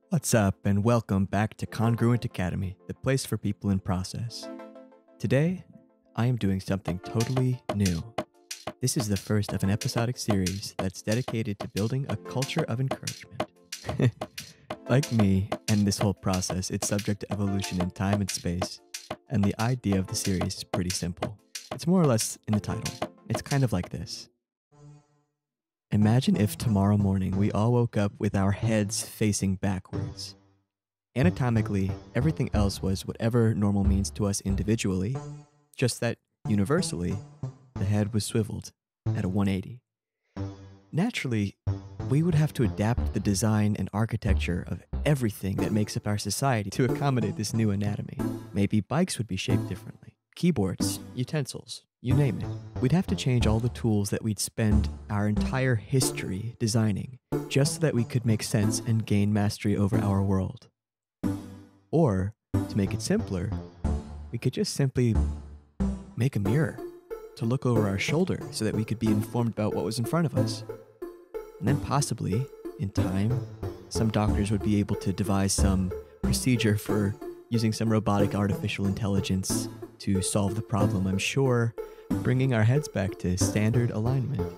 What's up, and welcome back to Congruent Academy, the place for people in process. Today, I am doing something totally new. This is the first of an episodic series that's dedicated to building a culture of encouragement. Like me and this whole process, it's subject to evolution in time and space, and the idea of the series is pretty simple. It's more or less in the title. It's kind of like this. Imagine if tomorrow morning we all woke up with our heads facing backwards. Anatomically, everything else was whatever normal means to us individually, just that universally, the head was swiveled at a 180. Naturally, we would have to adapt the design and architecture of everything that makes up our society to accommodate this new anatomy. Maybe bikes would be shaped differently, keyboards, utensils, you name it. We'd have to change all the tools that we'd spend our entire history designing, just so that we could make sense and gain mastery over our world. Or, to make it simpler, we could just simply make a mirror to look over our shoulder so that we could be informed about what was in front of us. And then possibly, in time, some doctors would be able to devise some procedure for using some robotic artificial intelligence to solve the problem. I'm sure bringing our heads back to standard alignment.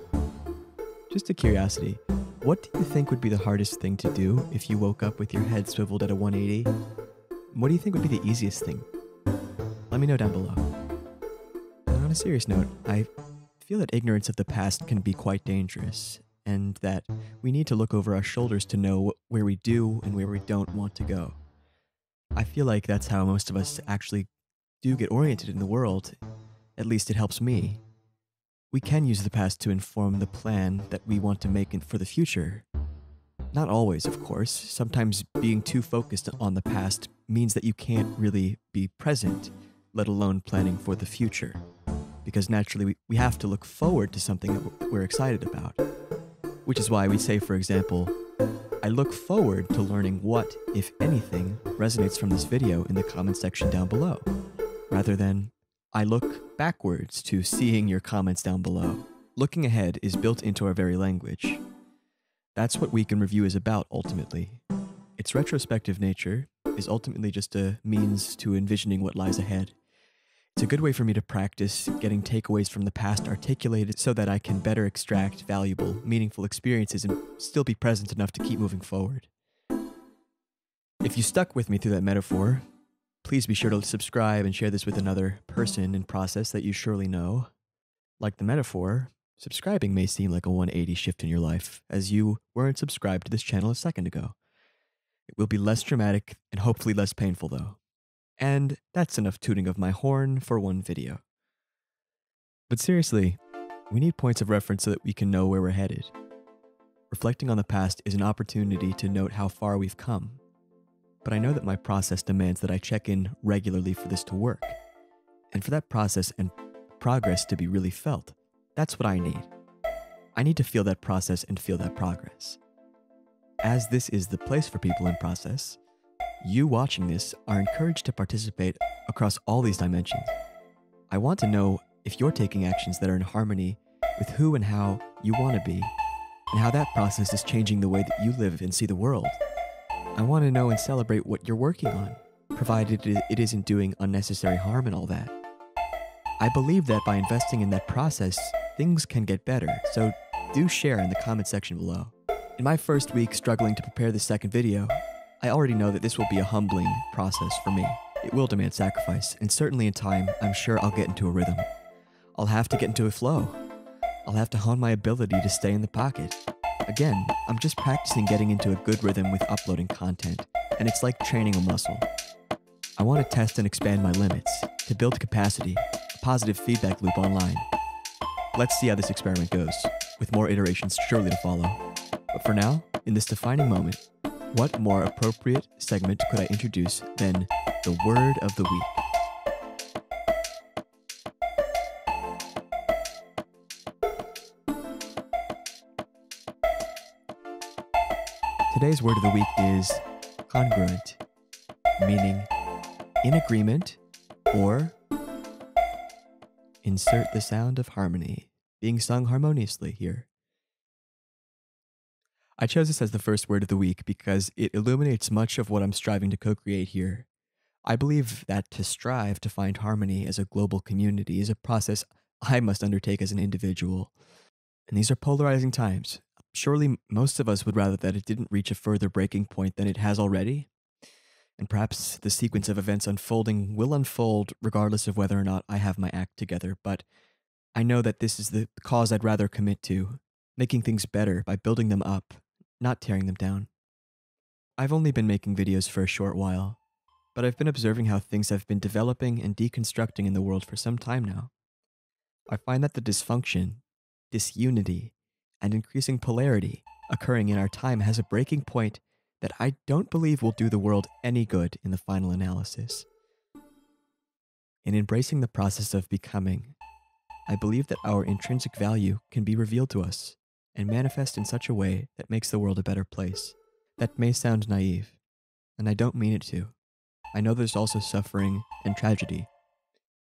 Just a curiosity, what do you think would be the hardest thing to do if you woke up with your head swiveled at a 180? What do you think would be the easiest thing? Let me know down below. And on a serious note, I feel that ignorance of the past can be quite dangerous, and that we need to look over our shoulders to know where we do and where we don't want to go. I feel like that's how most of us actually do get oriented in the world. At least it helps me. We can use the past to inform the plan that we want to make for the future. Not always, of course. Sometimes being too focused on the past means that you can't really be present, let alone planning for the future. Because naturally, we have to look forward to something that we're excited about. Which is why we say, for example, I look forward to learning what, if anything, resonates from this video in the comment section down below, rather than I look backwards to seeing your comments down below. Looking ahead is built into our very language. That's what Week in Review is about, ultimately. Its retrospective nature is ultimately just a means to envisioning what lies ahead. It's a good way for me to practice getting takeaways from the past articulated so that I can better extract valuable, meaningful experiences and still be present enough to keep moving forward. If you stuck with me through that metaphor, please be sure to subscribe and share this with another person in process that you surely know. Like the metaphor, subscribing may seem like a 180 shift in your life, as you weren't subscribed to this channel a second ago. It will be less dramatic and hopefully less painful though. And that's enough tooting of my horn for one video. But seriously, we need points of reference so that we can know where we're headed. Reflecting on the past is an opportunity to note how far we've come. But I know that my process demands that I check in regularly for this to work. And for that process and progress to be really felt, that's what I need. I need to feel that process and feel that progress. As this is the place for people in process, you watching this are encouraged to participate across all these dimensions. I want to know if you're taking actions that are in harmony with who and how you want to be, and how that process is changing the way that you live and see the world. I want to know and celebrate what you're working on, provided it isn't doing unnecessary harm and all that. I believe that by investing in that process, things can get better, so do share in the comment section below. In my first week struggling to prepare this second video, I already know that this will be a humbling process for me. It will demand sacrifice, and certainly in time, I'm sure I'll get into a rhythm. I'll have to get into a flow. I'll have to hone my ability to stay in the pocket. Again, I'm just practicing getting into a good rhythm with uploading content, and it's like training a muscle. I want to test and expand my limits, to build capacity, a positive feedback loop online. Let's see how this experiment goes, with more iterations surely to follow. But for now, in this defining moment, what more appropriate segment could I introduce than the Word of the Week? Today's word of the week is congruent, meaning in agreement or insert the sound of harmony being sung harmoniously here. I chose this as the first word of the week because it illuminates much of what I'm striving to co-create here. I believe that to strive to find harmony as a global community is a process I must undertake as an individual. And these are polarizing times. Surely most of us would rather that it didn't reach a further breaking point than it has already. And perhaps the sequence of events unfolding will unfold regardless of whether or not I have my act together, but I know that this is the cause I'd rather commit to, making things better by building them up, not tearing them down. I've only been making videos for a short while, but I've been observing how things have been developing and deconstructing in the world for some time now. I find that the dysfunction, disunity, and increasing polarity occurring in our time has a breaking point that I don't believe will do the world any good in the final analysis. In embracing the process of becoming, I believe that our intrinsic value can be revealed to us and manifest in such a way that makes the world a better place. That may sound naive, and I don't mean it to. I know there's also suffering and tragedy,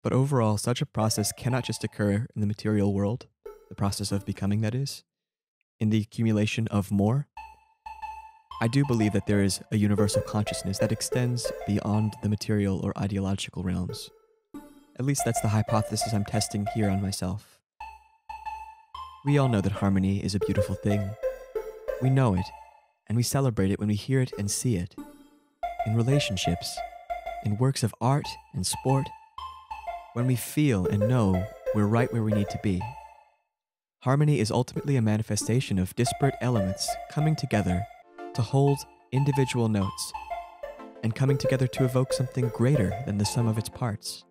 but overall, such a process cannot just occur in the material world, the process of becoming, that is, in the accumulation of more. I do believe that there is a universal consciousness that extends beyond the material or ideological realms. At least that's the hypothesis I'm testing here on myself. We all know that harmony is a beautiful thing. We know it, and we celebrate it when we hear it and see it. In relationships, in works of art and sport, when we feel and know we're right where we need to be. Harmony is ultimately a manifestation of disparate elements coming together to hold individual notes and coming together to evoke something greater than the sum of its parts.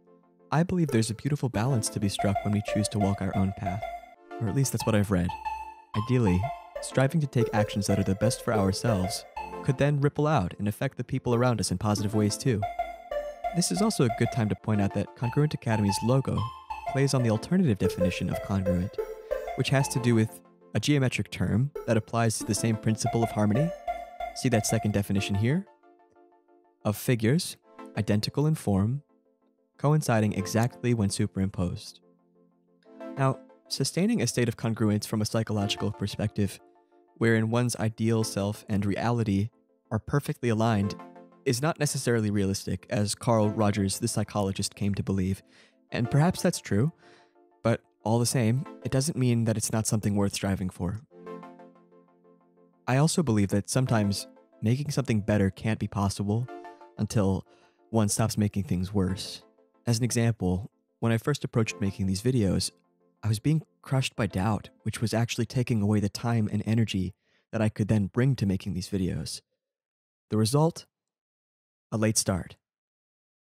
I believe there's a beautiful balance to be struck when we choose to walk our own path, or at least that's what I've read. Ideally, striving to take actions that are the best for ourselves could then ripple out and affect the people around us in positive ways too. This is also a good time to point out that Congruent Academy's logo plays on the alternative definition of congruent, which has to do with a geometric term that applies to the same principle of harmony. See that second definition here? Of figures, identical in form, coinciding exactly when superimposed. Now, sustaining a state of congruence from a psychological perspective, wherein one's ideal self and reality are perfectly aligned, is not necessarily realistic, as Carl Rogers, the psychologist, came to believe. And perhaps that's true, but all the same, it doesn't mean that it's not something worth striving for. I also believe that sometimes making something better can't be possible until one stops making things worse. As an example, when I first approached making these videos, I was being crushed by doubt, which was actually taking away the time and energy that I could then bring to making these videos. The result? A late start.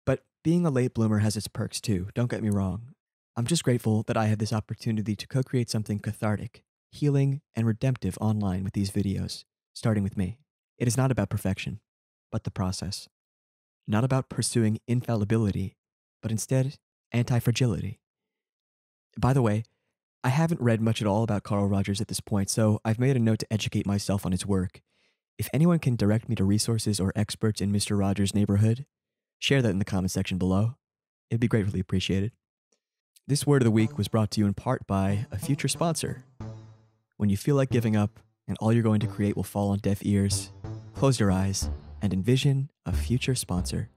But being a late bloomer has its perks too, don't get me wrong. I'm just grateful that I had this opportunity to co-create something cathartic, healing, and redemptive online with these videos, starting with me. It is not about perfection, but the process. Not about pursuing infallibility, but instead anti-fragility. By the way, I haven't read much at all about Carl Rogers at this point, so I've made a note to educate myself on his work. If anyone can direct me to resources or experts in Mr. Rogers' neighborhood, share that in the comment section below. It'd be greatly appreciated. This word of the week was brought to you in part by a future sponsor. When you feel like giving up and all you're going to create will fall on deaf ears, close your eyes and envision a future sponsor.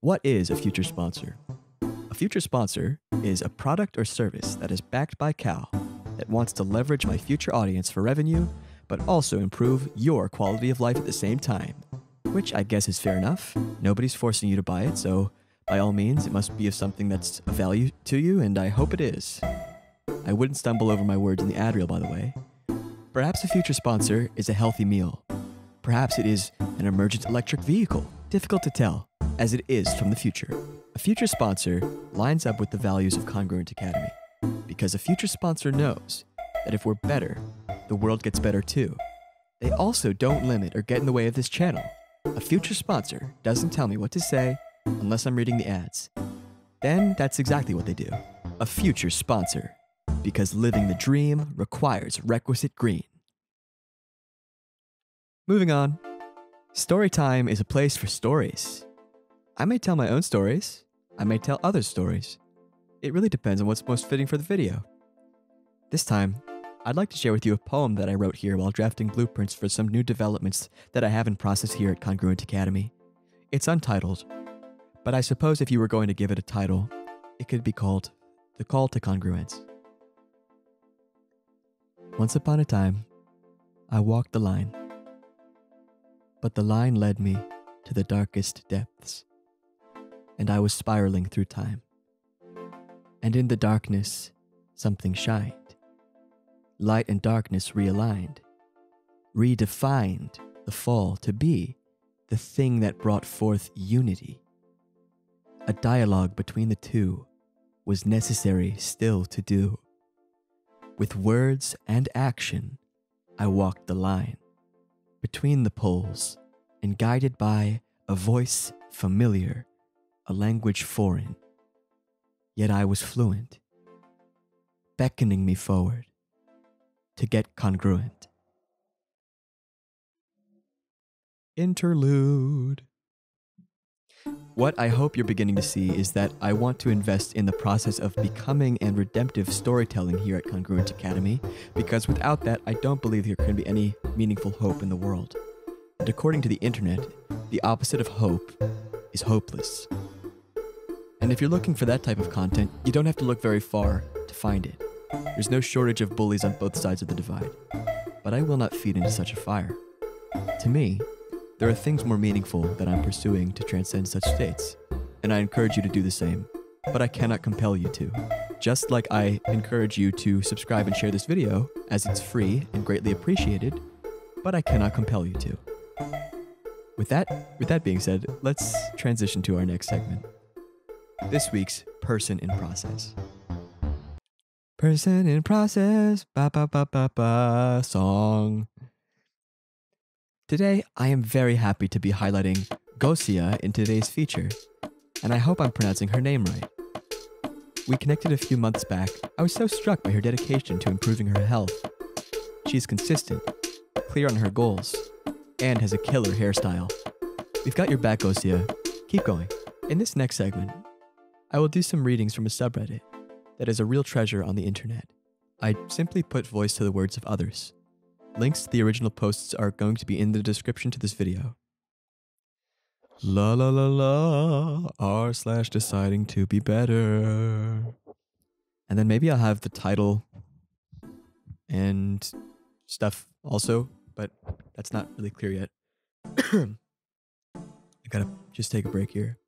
What is a future sponsor? A future sponsor is a product or service that is backed by Cal that wants to leverage my future audience for revenue, but also improve your quality of life at the same time. Which I guess is fair enough. Nobody's forcing you to buy it, so by all means, it must be of something that's of value to you, and I hope it is. I wouldn't stumble over my words in the ad reel, by the way. Perhaps a future sponsor is a healthy meal. Perhaps it is an emergent electric vehicle. Difficult to tell, as it is from the future. A future sponsor lines up with the values of Congruent Academy, because a future sponsor knows that if we're better, the world gets better too. They also don't limit or get in the way of this channel. A future sponsor doesn't tell me what to say unless I'm reading the ads. Then that's exactly what they do. A future sponsor. Because living the dream requires requisite green. Moving on. Storytime is a place for stories. I may tell my own stories. I may tell others' stories. It really depends on what's most fitting for the video. This time, I'd like to share with you a poem that I wrote here while drafting blueprints for some new developments that I have in process here at Congruent Academy. It's untitled, but I suppose if you were going to give it a title, it could be called The Call to Congruence. Once upon a time, I walked the line, but the line led me to the darkest depths, and I was spiraling through time. And in the darkness, something shined. Light and darkness realigned, redefined the fall to be the thing that brought forth unity. A dialogue between the two was necessary still to do. With words and action, I walked the line between the poles and guided by a voice familiar, a language foreign. Yet I was fluent, beckoning me forward to get congruent. Interlude. What I hope you're beginning to see is that I want to invest in the process of becoming and redemptive storytelling here at Congruent Academy, because without that, I don't believe there can be any meaningful hope in the world. And according to the internet, the opposite of hope is hopeless. And if you're looking for that type of content, you don't have to look very far to find it. There's no shortage of bullies on both sides of the divide. But I will not feed into such a fire. To me, there are things more meaningful that I'm pursuing to transcend such states, and I encourage you to do the same, but I cannot compel you to. Just like I encourage you to subscribe and share this video, as it's free and greatly appreciated, but I cannot compel you to. With that being said, let's transition to our next segment. This week's Person in Process. Person in Process, ba ba ba ba ba, song. Today, I am very happy to be highlighting Gosia in today's feature, and I hope I'm pronouncing her name right. We connected a few months back. I was so struck by her dedication to improving her health. She's consistent, clear on her goals, and has a killer hairstyle. We've got your back, Gosia. Keep going. In this next segment, I will do some readings from a subreddit that is a real treasure on the internet. I simply put voice to the words of others. Links to the original posts are going to be in the description to this video. La la la la, r/deciding to be better. And then maybe I'll have the title and stuff also, but that's not really clear yet. I gotta just take a break here.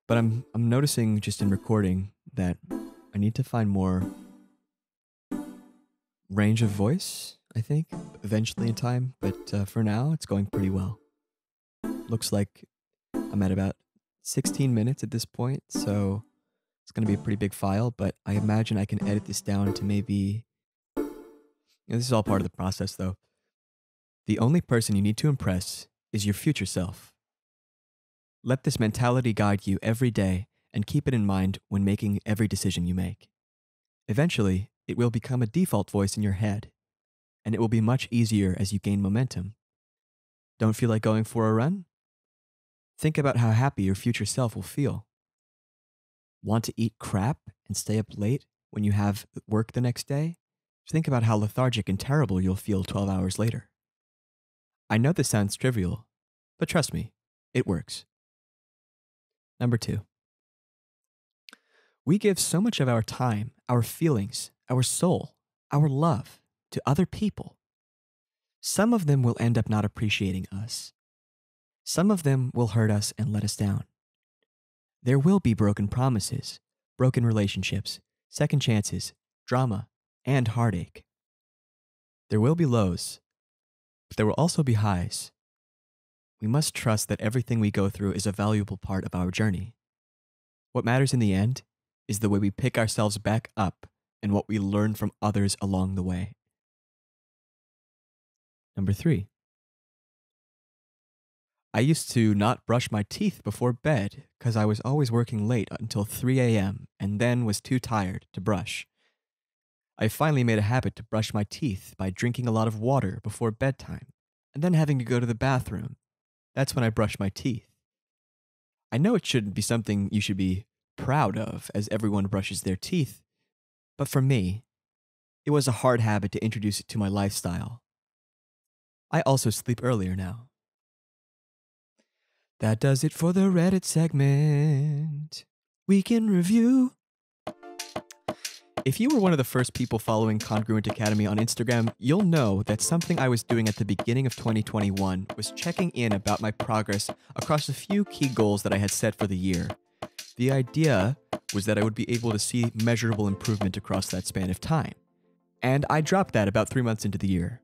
But I'm noticing just in recording that I need to find more range of voice, I think, eventually in time. But for now, it's going pretty well. Looks like I'm at about 16 minutes at this point, so it's going to be a pretty big file, but I imagine I can edit this down to maybe... This is all part of the process, though. The only person you need to impress is your future self. Let this mentality guide you every day and keep it in mind when making every decision you make. Eventually, it will become a default voice in your head, and it will be much easier as you gain momentum. Don't feel like going for a run? Think about how happy your future self will feel. Want to eat crap and stay up late when you have work the next day? Think about how lethargic and terrible you'll feel 12 hours later. I know this sounds trivial, but trust me, it works. Number 2. We give so much of our time, our feelings, our soul, our love to other people. Some of them will end up not appreciating us. Some of them will hurt us and let us down. There will be broken promises, broken relationships, second chances, drama, and heartache. There will be lows, but there will also be highs. We must trust that everything we go through is a valuable part of our journey. What matters in the end is the way we pick ourselves back up and what we learn from others along the way. Number 3. I used to not brush my teeth before bed because I was always working late until 3 a.m. and then was too tired to brush. I finally made a habit to brush my teeth by drinking a lot of water before bedtime and then having to go to the bathroom. That's when I brush my teeth. I know it shouldn't be something you should be proud of, as everyone brushes their teeth, but for me, It was a hard habit to introduce it to my lifestyle. I also sleep earlier now. That does it for the Reddit segment. Week in review. If you were one of the first people following Congruent Academy on Instagram, you'll know that something I was doing at the beginning of 2021 was checking in about my progress across a few key goals that I had set for the year. The idea was that I would be able to see measurable improvement across that span of time. And I dropped that about 3 months into the year.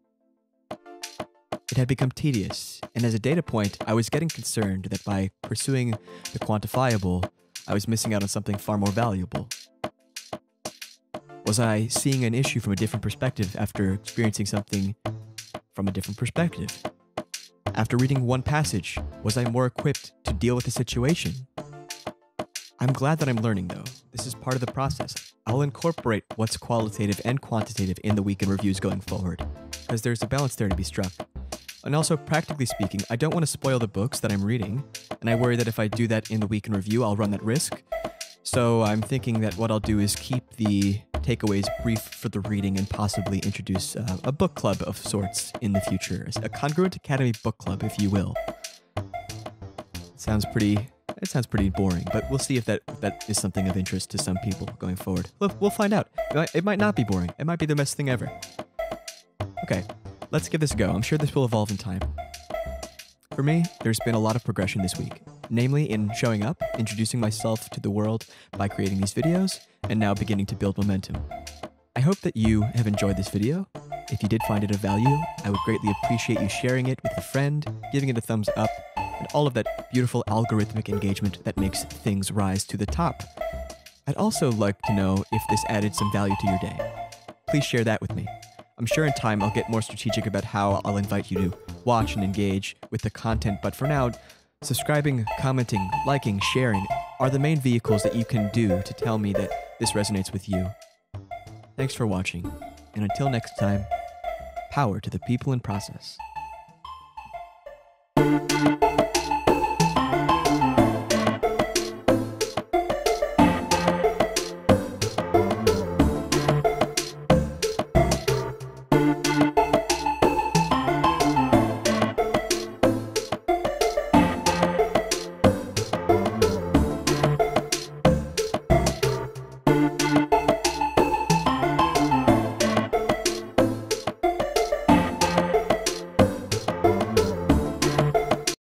It had become tedious, and as a data point, I was getting concerned that by pursuing the quantifiable, I was missing out on something far more valuable. Was I seeing an issue from a different perspective after experiencing something from a different perspective? After reading one passage, was I more equipped to deal with the situation? I'm glad that I'm learning, though. This is part of the process. I'll incorporate what's qualitative and quantitative in the weekend reviews going forward, because there's a balance there to be struck. And also, practically speaking, I don't want to spoil the books that I'm reading, and I worry that if I do that in the weekend review, I'll run that risk. So I'm thinking that what I'll do is keep the takeaways brief for the reading and possibly introduce a book club of sorts in the future. A Congruent Academy book club, if you will. It sounds pretty boring, but we'll see if that is something of interest to some people going forward. We'll find out. It might not be boring. It might be the best thing ever. Okay, let's give this a go. I'm sure this will evolve in time. For me, there's been a lot of progression this week, namely in showing up, introducing myself to the world by creating these videos, and now beginning to build momentum. I hope that you have enjoyed this video. If you did find it of value, I would greatly appreciate you sharing it with a friend, giving it a thumbs up, and all of that beautiful algorithmic engagement that makes things rise to the top. I'd also like to know if this added some value to your day. Please share that with me. I'm sure in time I'll get more strategic about how I'll invite you to watch and engage with the content, but for now, subscribing, commenting, liking, sharing are the main vehicles that you can do to tell me that this resonates with you. Thanks for watching, and until next time, power to the people in process.